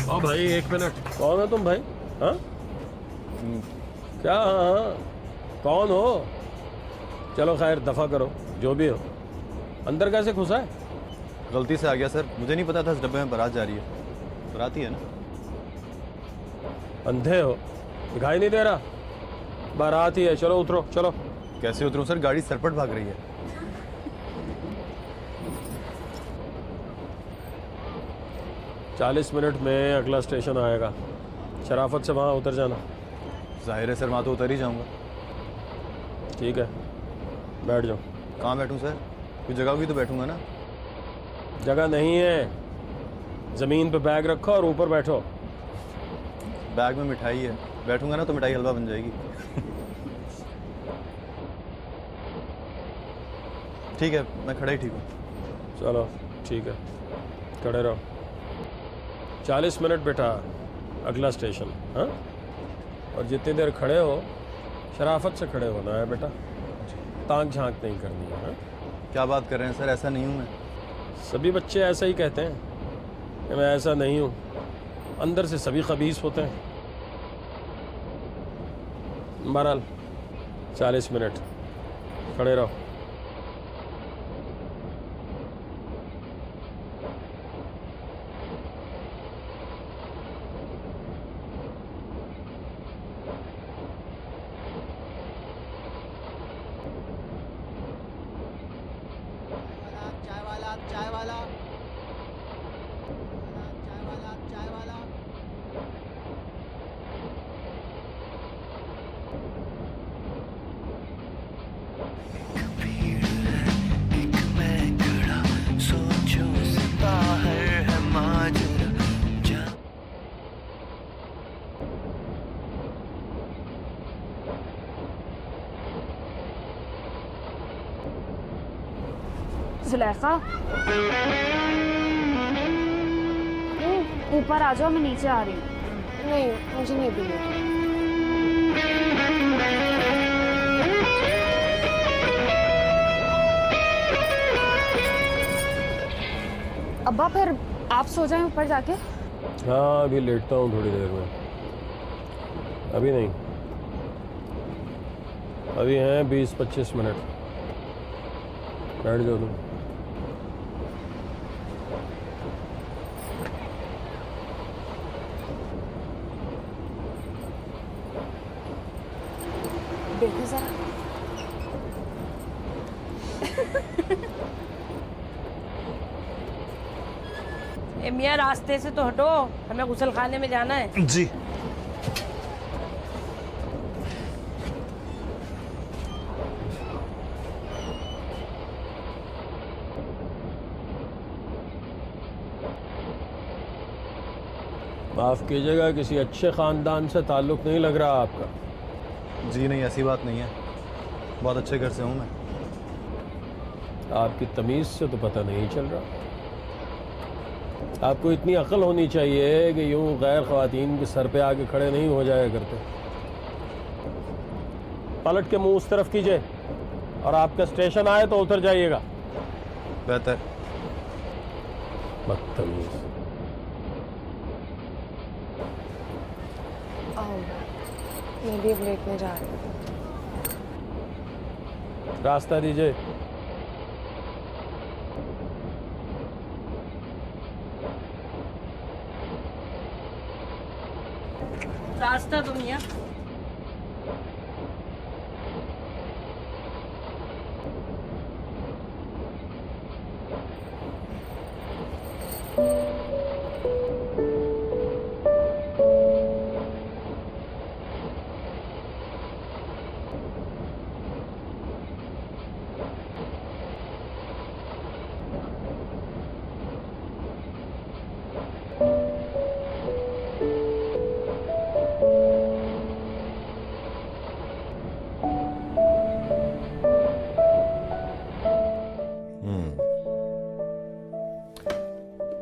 ओ भाई, एक मिनट। कौन हो तुम भाई? हाँ क्या? हाँ, कौन हो? चलो खैर, दफा करो जो भी हो। अंदर कैसे घुसा है? गलती से आ गया सर, मुझे नहीं पता था इस डब्बे में बारात जा रही है। बारात ही है ना? अंधे हो? दिखाई नहीं दे रहा? बारात ही है। चलो उतरो, चलो। कैसे उतरूं सर, गाड़ी सरपट भाग रही है। 40 मिनट में अगला स्टेशन आएगा। शराफत से वहाँ उतर जाना। जाहिर है सर, वहाँ तो उतर ही जाऊंगा। ठीक है, बैठ जाओ। कहाँ बैठूं सर? कुछ जगह होगी तो बैठूंगा ना। जगह नहीं है, ज़मीन पे बैग रखो और ऊपर बैठो। बैग में मिठाई है, बैठूंगा ना तो मिठाई हलवा बन जाएगी। ठीक है, मैं खड़ा ही ठीक हूँ। चलो ठीक है, खड़े रहो। 40 मिनट बेटा, अगला स्टेशन। हाँ, और जितनी देर खड़े हो शराफत से खड़े होना है बेटा। ताक झांक नहीं करनी है। हाँ? क्या बात कर रहे हैं सर, ऐसा नहीं हूँ मैं। सभी बच्चे ऐसा ही कहते हैं कि मैं ऐसा नहीं हूँ। अंदर से सभी खबीस होते हैं। बहरहाल 40 मिनट खड़े रहो। चाय वाला, चाय वाला, चाय वाला, चाय वाला। भीड़ है एक मैं खड़ा, सोचो से बाहर है माजरा। जुलेखा, ऊपर आ जाओ, मैं नीचे आ रही हूँ। नहीं, मुझे नहीं भी। अब्बा फिर आप सो जाएं ऊपर जाके। हाँ, अभी लेटता हूँ थोड़ी देर में। अभी नहीं, अभी हैं 20-25 मिनट। बैठ जाओ तुम। देखो जरा। ए मियाँ, रास्ते से तो हटो, हमें गुसल खाने में जाना है। जी। माफ़ कीजिएगा, किसी अच्छे ख़ानदान से ताल्लुक़ नहीं लग रहा आपका। जी नहीं, ऐसी बात नहीं है, बहुत अच्छे घर से हूँ मैं। आपकी तमीज़ से तो पता नहीं चल रहा। आपको इतनी अक्ल होनी चाहिए कि यूं गैर ख़वातीन के सर पे आके खड़े नहीं हो जाया करते। पलट के मुंह उस तरफ कीजिए और आपका स्टेशन आए तो उतर जाइएगा। बेहतर। बदतमीज़। मैं भी अब लेटने जा रही हूँ। रास्ता दीजिए। रास्ता तो मियाँ।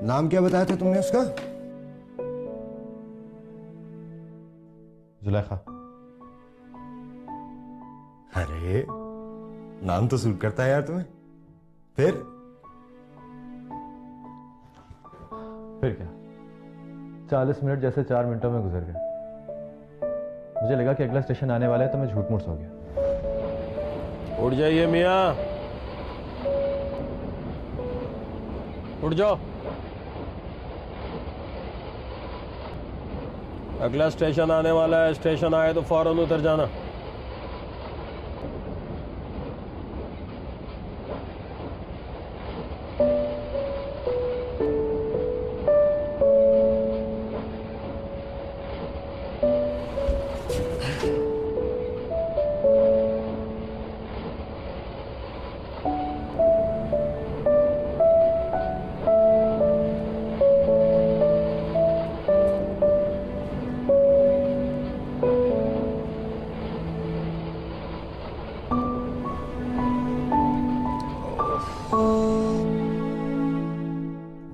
नाम क्या बताया था तुमने उसका? जुलेखा। अरे नाम तो सूट करता है यार तुम्हें। फिर फिर क्या, 40 मिनट जैसे 4 मिनटों में गुजर गए। मुझे लगा कि अगला स्टेशन आने वाला है तो मैं झूठ मूठ सो गया। उठ जाइए मियाँ, उठ जाओ। अगला स्टेशन आने वाला है, स्टेशन आए तो फौरन उतर जाना।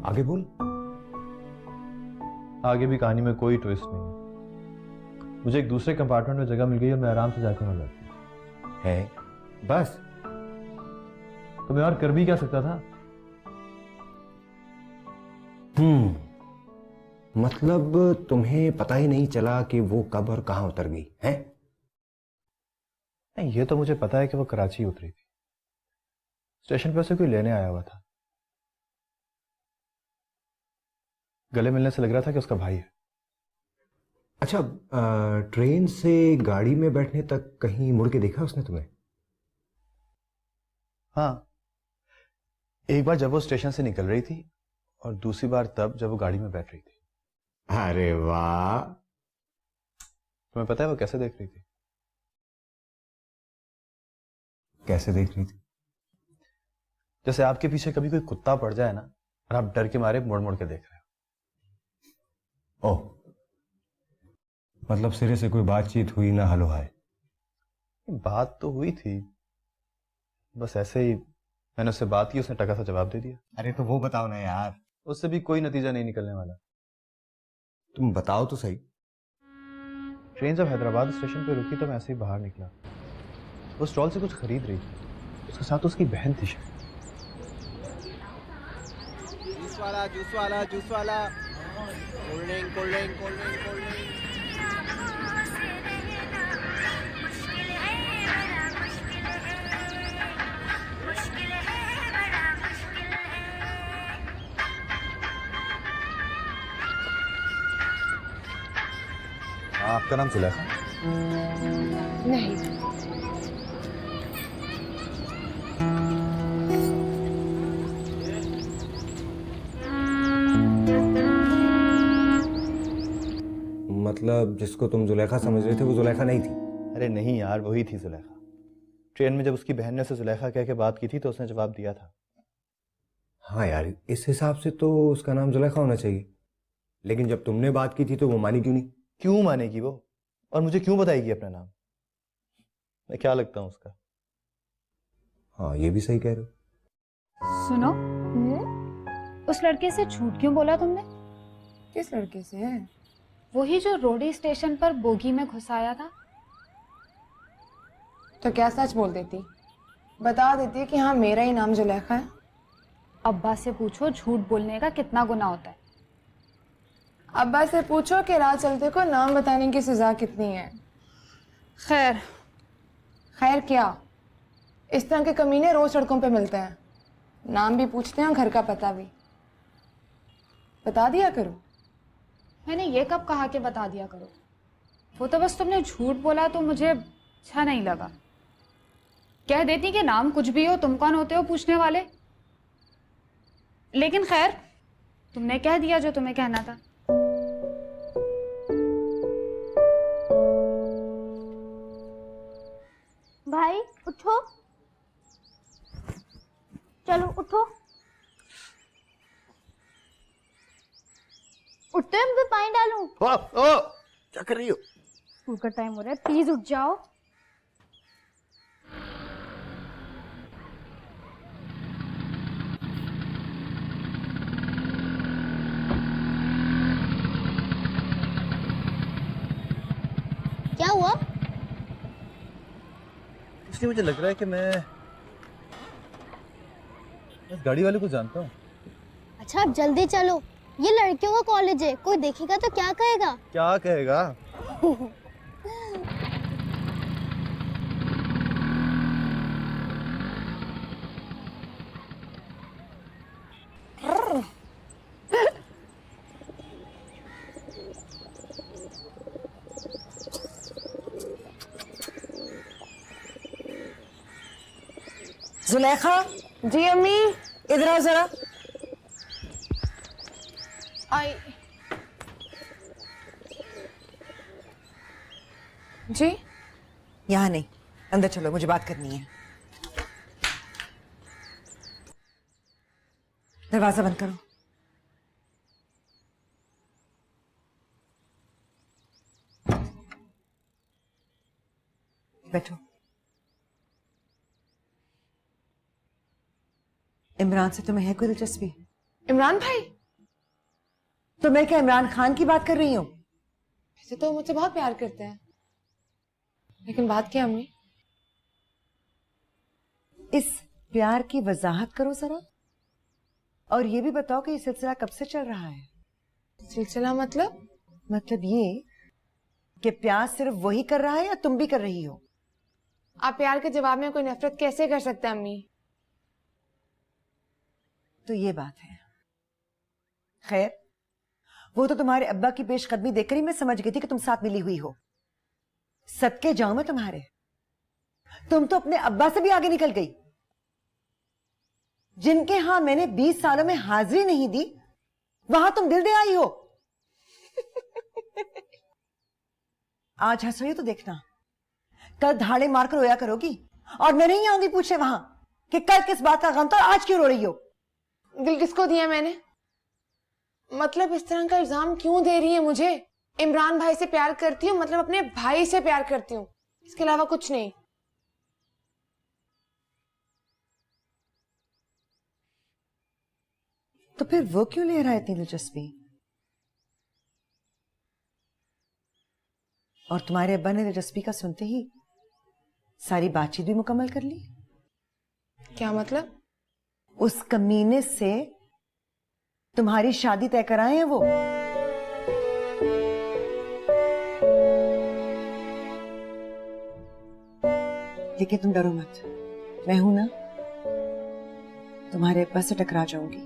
आगे बोल। आगे भी कहानी में कोई ट्विस्ट नहीं है। मुझे एक दूसरे कंपार्टमेंट में जगह मिल गई और मैं आराम से जाकर वहां बैठ गया। है बस। तो मैं और कर भी क्या सकता था? मतलब तुम्हें पता ही नहीं चला कि वो कब और कहां उतर गई है? नहीं, ये तो मुझे पता है कि वो कराची उतरी थी। स्टेशन पर से कोई लेने आया हुआ था। गले मिलने से लग रहा था कि उसका भाई है। अच्छा, ट्रेन से गाड़ी में बैठने तक कहीं मुड़ के देखा उसने तुम्हें? हाँ, एक बार जब वो स्टेशन से निकल रही थी और दूसरी बार तब जब वो गाड़ी में बैठ रही थी। अरे वाह। तुम्हें पता है वो कैसे देख रही थी? कैसे देख रही थी? जैसे आपके पीछे कभी कोई कुत्ता पड़ जाए ना और आप डर के मारे मुड़ मुड़ के देख रहे हो। ओह, मतलब सिरे से कोई बातचीत हुई ना, हलो हाय? बात तो हुई थी, बस ऐसे ही मैंने उससे बात की, उसने टका सा जवाब दे दिया। अरे तो वो बताओ ना यार। उससे भी कोई नतीजा नहीं निकलने वाला। तुम बताओ तो सही। ट्रेन जब हैदराबाद स्टेशन पे रुकी तो मैं ऐसे ही बाहर निकला। वो स्टॉल से कुछ खरीद रही थी, उसके साथ उसकी बहन थी शायद। जूस वाला जूस वाला जूस वाला, cold drink cold drink cold drink cold drink. आपका नाम सुलेखा? नहीं। मतलब जिसको तुम जुलेखा समझ रहे थे वो जुलेखा नहीं थी? अरे नहीं यार, वही थी जुलेखा। ट्रेन में जब उसकी बहन ने उसे जुलेखा कह के बात की थी तो उसने जवाब दिया था। हाँ यार, इस हिसाब से तो उसका नाम जुलेखा होना चाहिए, लेकिन जब तुमने बात की थी तो वो मानी क्यों नहीं? क्यों मानेगी वो? और मुझे क्यों बताएगी अपना नाम? मैं क्या लगता हूँ उसका? हाँ, ये भी सही कह रहे हो। सुनो, उस लड़के से झूठ क्यों बोला तुमने? किस लड़के से? वही जो रोडी स्टेशन पर बोगी में घुसाया था। तो क्या सच बोल देती? बता देती कि हाँ मेरा ही नाम जुलेखा है। अब्बा से पूछो झूठ बोलने का कितना गुनाह होता है। अब्बा से पूछो कि राह चलते को नाम बताने की सजा कितनी है। खैर खैर क्या, इस तरह के कमीने रोज सड़कों पे मिलते हैं। नाम भी पूछते हैं, घर का पता भी। बता दिया करो। मैंने ये कब कहा कि बता दिया करो? वो तो बस तुमने झूठ बोला तो मुझे अच्छा नहीं लगा। कह देती कि नाम कुछ भी हो, तुम कौन होते हो पूछने वाले। लेकिन खैर, तुमने कह दिया जो तुम्हें कहना था। भाई उठो, चलो उठो। उठते हैं, मैं पानी डालूं? क्या कर रही हो? स्कूल का टाइम हो रहा है, प्लीज उठ जाओ। क्या हुआ? इसलिए मुझे लग रहा है कि मैं इस गाड़ी वाले को जानता हूँ। अच्छा अब जल्दी चलो, ये लड़कियों का कॉलेज है, कोई देखेगा तो क्या कहेगा? क्या कहेगा? जुलेखा, जी अम्मी। इधर आओ जरा। आई। जी यहाँ नहीं, अंदर चलो, मुझे बात करनी है। दरवाजा बंद करो। बैठो। इमरान से तुम्हें है कोई दिलचस्पी? इमरान भाई? तो मैं क्या इमरान खान की बात कर रही हूँ? वैसे तो मुझसे बहुत प्यार करते हैं, लेकिन बात क्या अम्मी? इस प्यार की वजाहत करो जरा, और ये भी बताओ कि ये सिलसिला कब से चल रहा है? सिलसिला मतलब? मतलब ये कि प्यार सिर्फ वही कर रहा है या तुम भी कर रही हो? आप प्यार के जवाब में कोई नफरत कैसे कर सकते हैं अम्मी? तो ये बात है। खैर, वो तो तुम्हारे अब्बा की पेशकदमी देखकर ही मैं समझ गई थी कि तुम साथ मिली हुई हो। सदके जाऊं मैं तुम्हारे, तुम तो अपने अब्बा से भी आगे निकल गई। जिनके यहां मैंने 20 सालों में हाजिरी नहीं दी, वहां तुम दिल दे आई हो। आज हंस रही हो तो देखना, कल धाड़े मारकर रोया करोगी, और मैं नहीं आऊंगी पूछे वहां कि कल किस बात का गम था और आज क्यों रो रही हो। दिल किसको दिया मैंने? मतलब इस तरह का इल्जाम क्यों दे रही है मुझे? इमरान भाई से प्यार करती हूँ, मतलब अपने भाई से प्यार करती हूँ, इसके अलावा कुछ नहीं। तो फिर वो क्यों ले रहा है इतनी दिलचस्पी? और तुम्हारे अब्बा ने दिलचस्पी का सुनते ही सारी बातचीत भी मुकम्मल कर ली। क्या मतलब? उस कमीने से तुम्हारी शादी तय कराए हैं वो। लेकिन तुम डरो मत, मैं हूं ना, तुम्हारे अब्बा से टकरा जाऊंगी।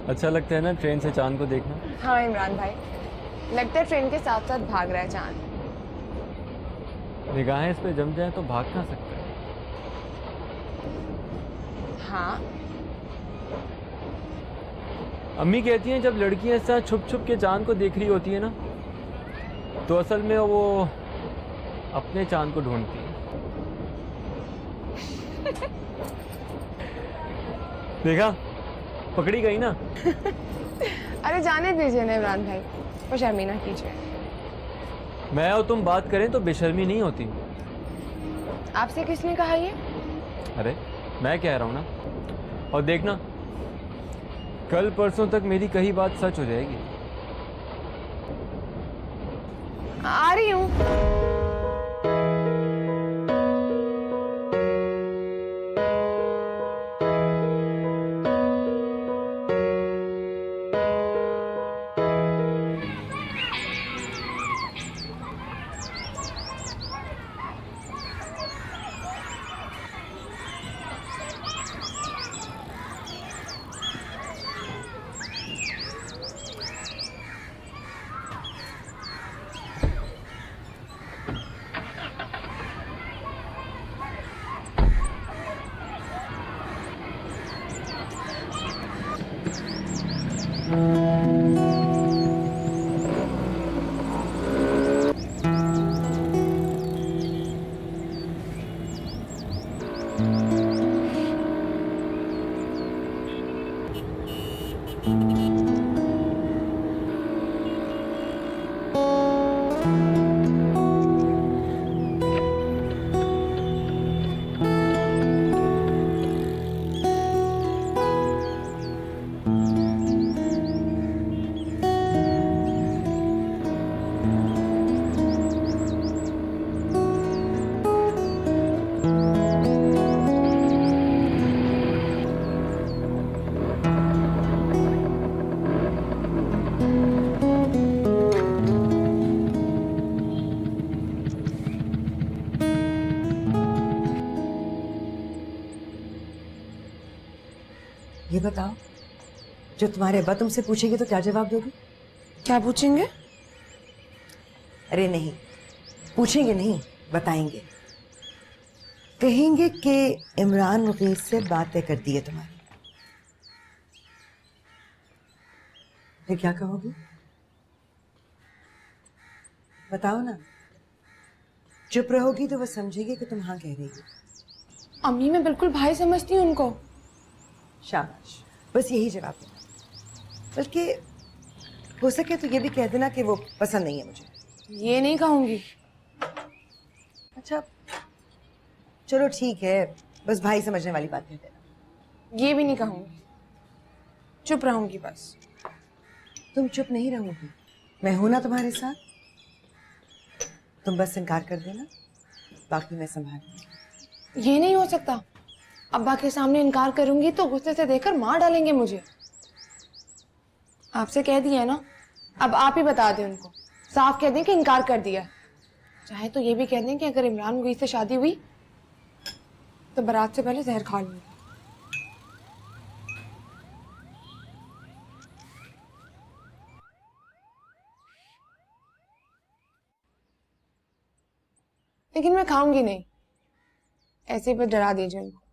अच्छा लगता है ना ट्रेन से चांद को देखना? हाँ इमरान भाई, लगता है ट्रेन के साथ साथ भाग रहा है चांद। निगाहें इस पे जम जाए तो भाग कहाँ सकता है? हाँ, अम्मी कहती हैं जब लड़कियां इस तरह छुप छुप के चांद को देख रही होती है ना, तो असल में वो अपने चांद को ढूंढती है। देखा, पकड़ी गई ना। अरे जाने दीजिए ना इमरान भाई, वो शर्मी ना कीजिए। मैं और तुम बात करें तो बेशर्मी नहीं होती। आपसे किसने कहा ये? अरे मैं कह रहा हूँ ना, और देखना कल परसों तक मेरी कही बात सच हो जाएगी। आ रही हूँ। ये बताओ, जो तुम्हारे अब्बा तुमसे पूछेंगे तो क्या जवाब दोगे? क्या पूछेंगे? अरे नहीं, पूछेंगे नहीं, बताएंगे। कहेंगे कि इमरान मुगीस से बातें कर दी है तुम्हारी। फिर क्या कहोगी? बताओ ना। चुप रहोगी तो वो समझेगी कि तुम हाँ कह रही हो। अम्मी मैं बिल्कुल भाई समझती हूँ उनको। शाबाश, बस यही जवाब देना। बल्कि हो सके तो ये भी कह देना कि वो पसंद नहीं है मुझे। ये नहीं कहूंगी। अच्छा चलो ठीक है, बस भाई समझने वाली बात कह देना। ये भी नहीं कहूंगी, चुप रहूंगी बस। तुम चुप नहीं रहोगी, मैं हूं ना तुम्हारे साथ। तुम बस इनकार कर देना, बाकी मैं संभाल लूंगी। ये नहीं हो सकता। अब्बा के सामने इनकार करूंगी तो गुस्से से देखकर मार डालेंगे मुझे। आपसे कह दिया ना, अब आप ही बता दें उनको। साफ कह दें कि इनकार कर दिया। चाहे तो ये भी कह दें कि अगर इमरान मुगीस से शादी हुई तो बारात से पहले जहर खा लूंगी। लेकिन मैं खाऊंगी नहीं, ऐसे ही बस डरा दीजिए उनको।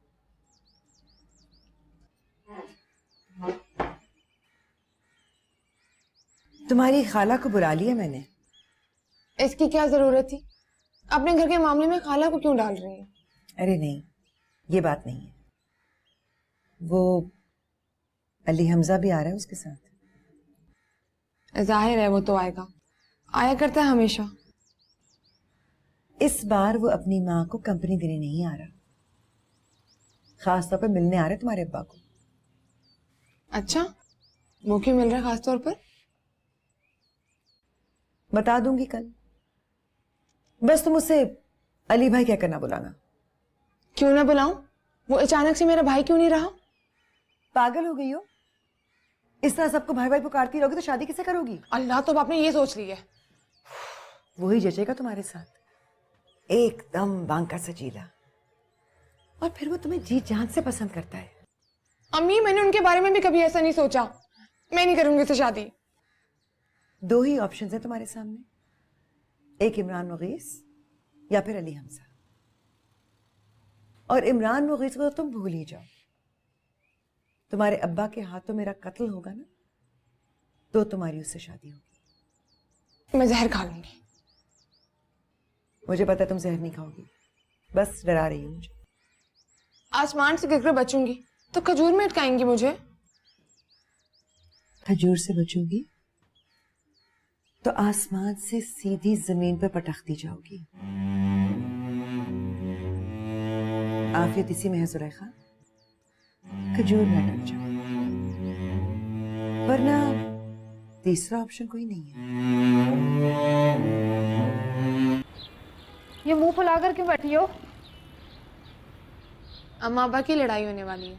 तुम्हारी खाला को बुला लिया मैंने। इसकी क्या जरूरत थी? अपने घर के मामले में खाला को क्यों डाल रही हैं? अरे नहीं, ये बात नहीं है। वो अली हमजा भी आ रहा है उसके साथ। जाहिर है वो तो आएगा, आया करता है हमेशा। इस बार वो अपनी माँ को कंपनी देने नहीं आ रहा, खास तौर पर मिलने आ रहा है तुम्हारे अब्बा को। अच्छा, वो क्यों मिल रहा है खास तौर पर? बता दूंगी कल। बस तुम उससे अली भाई क्या करना बुलाना। क्यों ना बुलाऊं? वो अचानक से मेरा भाई क्यों नहीं रहा? पागल हो गई हो? इस तरह सबको भाई भाई पुकारती रहोगी तो शादी किसे करोगी? अल्लाह, तो आपने ये सोच ली है। वही जचेगा तुम्हारे साथ, एकदम बांका सजीला। और फिर वो तुम्हें जी जान से पसंद करता है। अम्मी, मैंने उनके बारे में भी कभी ऐसा नहीं सोचा। मैं नहीं करूंगी उससे शादी। दो ही ऑप्शन है तुम्हारे सामने, एक इमरान मुगीस या फिर अली हमजा। और इमरान मुगीस को तो तुम भूल ही जाओ। तुम्हारे अब्बा के हाथों मेरा कत्ल होगा ना, तो तुम्हारी उससे शादी होगी। मैं जहर खा लूंगी। मुझे पता है तुम जहर नहीं खाओगी, बस डरा रही हो मुझे। आसमान से गिरकर बचूंगी तो खजूर में अटकाएंगी मुझे। खजूर से बचोगी तो आसमान से सीधी जमीन पर पटकती जाओगी। आफियत इसी में है जुलेखा, खजूर में अटक जाओ, वरना तीसरा ऑप्शन कोई नहीं है। ये मुंह फुलाकर क्यों बैठी हो? अम्मा अब्बा की लड़ाई होने वाली है।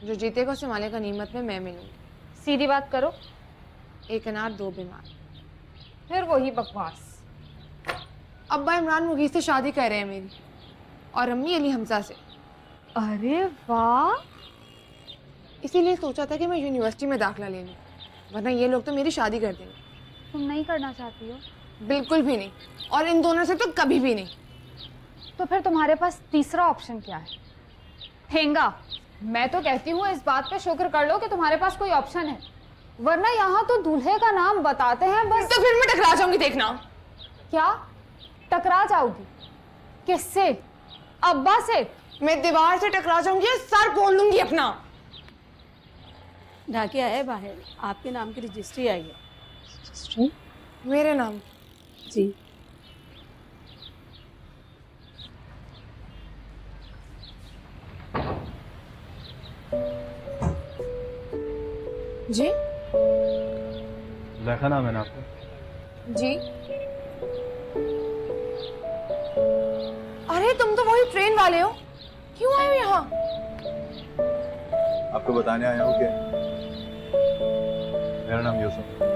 जो जीतेगा उसे माले का नीमत में मैं मिलूंगी। सीधी बात करो। एक अनार दो बीमार। फिर वही बकवास। अब्बा इमरान मुगीस से शादी कर रहे हैं मेरी, और अम्मी अली हमजा से। अरे वाह! इसीलिए सोचा था कि मैं यूनिवर्सिटी में दाखिला ले लूं, वरना ये लोग तो मेरी शादी कर देंगे। तुम नहीं करना चाहती हो? बिल्कुल भी नहीं, और इन दोनों से तो कभी भी नहीं। तो फिर तुम्हारे पास तीसरा ऑप्शन क्या है? ठेंगा। मैं तो कहती हूँ इस बात पे शुक्र कर लो कि तुम्हारे पास कोई ऑप्शन है, वरना यहाँ तो दूल्हे का नाम बताते हैं बस। तो फिर मैं टकरा जाऊंगी, देखना। क्या टकरा जाओगी? किससे? अब्बा से? मैं दीवार से टकरा जाऊंगी और सर फोड़ लूंगी अपना। ढाके आए बाहर, आपके नाम की रजिस्ट्री आई है। रजिस्ट्री? मेरे नाम? जी। जी ज़ुलेखा नाम है ना आपका? जी। अरे तुम तो वही ट्रेन वाले हो, क्यों आए हो यहाँ? आपको बताने आया हूँ कि मेरा नाम यूसुफ है।